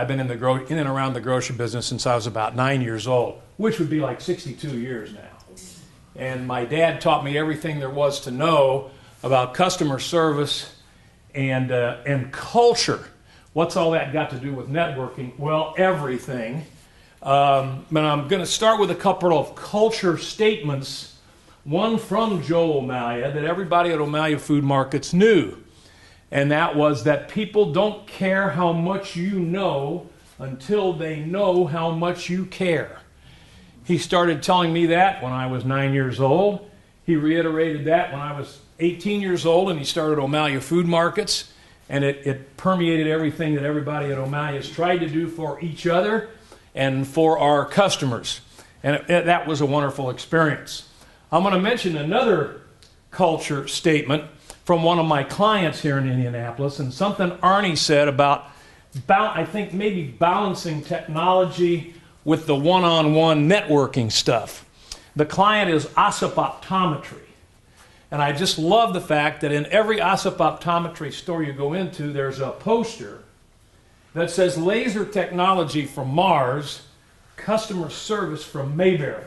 I've been in and around the grocery business since I was about 9 years old, which would be like 62 years now. And my dad taught me everything there was to know about customer service and culture. What's all that got to do with networking? Well, everything. But I'm going to start with a couple of culture statements, one from Joe O'Malia that everybody at O'Malia Food Markets knew. And that was that people don't care how much you know until they know how much you care. He started telling me that when I was 9 years old. He reiterated that when I was 18 years old, and he started O'Malia Food Markets. And it permeated everything that everybody at O'Malia has tried to do for each other and for our customers. And that was a wonderful experience. I'm going to mention another culture statement from one of my clients here in Indianapolis, and something Arnie said about I think maybe balancing technology with the one-on-one networking stuff. The client is OSSIP Optometry. And I just love the fact that in every OSSIP Optometry store you go into, there's a poster that says laser technology from Mars, customer service from Mayberry.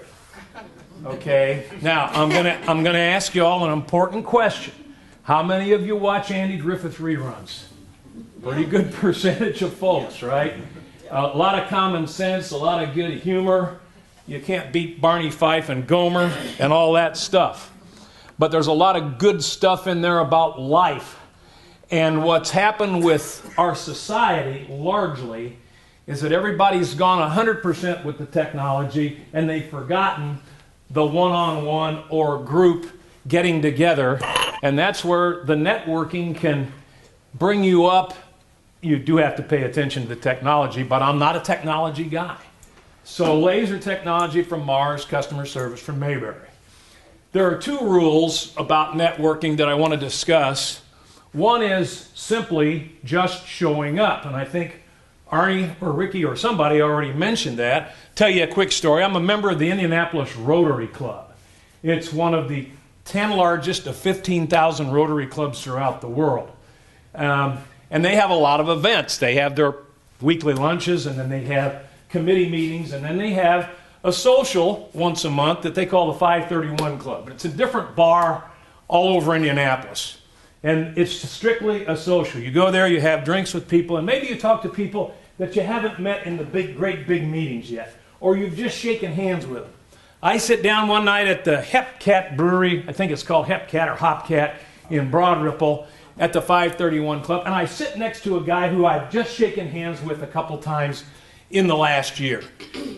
Okay? Now, I'm gonna ask you all an important question. How many of you watch Andy Griffith reruns? Pretty good percentage of folks, right? A lot of common sense, a lot of good humor. You can't beat Barney Fife and Gomer and all that stuff. But there's a lot of good stuff in there about life. And what's happened with our society largely is that everybody's gone 100% with the technology and they've forgotten the one-on-one or group getting together. And that's where the networking can bring you up. You do have to pay attention to the technology, but I'm not a technology guy. So laser technology from Mars, customer service from Mayberry. There are two rules about networking that I want to discuss. One is simply just showing up. And I think Arnie or Ricky or somebody already mentioned that. Tell you a quick story. I'm a member of the Indianapolis Rotary Club. It's one of the 10 largest of 15,000 Rotary clubs throughout the world. And they have a lot of events. They have their weekly lunches, and then they have committee meetings, and then they have a social once a month that they call the 531 Club. It's a different bar all over Indianapolis. And it's strictly a social. You go there, you have drinks with people, and maybe you talk to people that you haven't met in the great big meetings yet, or you've just shaken hands with them. I sit down one night at the Hepcat Brewery, I think it's called Hepcat or Hopcat, in Broad Ripple at the 531 Club, and I sit next to a guy who I've just shaken hands with a couple times in the last year.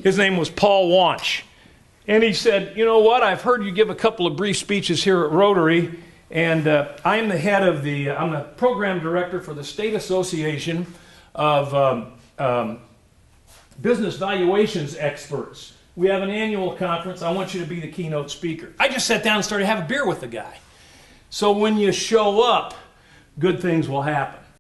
His name was Paul Wanch. And he said, you know what, I've heard you give a couple of brief speeches here at Rotary, and I'm the head of I'm the program director for the State Association of Business Valuations Experts. We have an annual conference. I want you to be the keynote speaker. I just sat down and started to have a beer with the guy. So when you show up, good things will happen.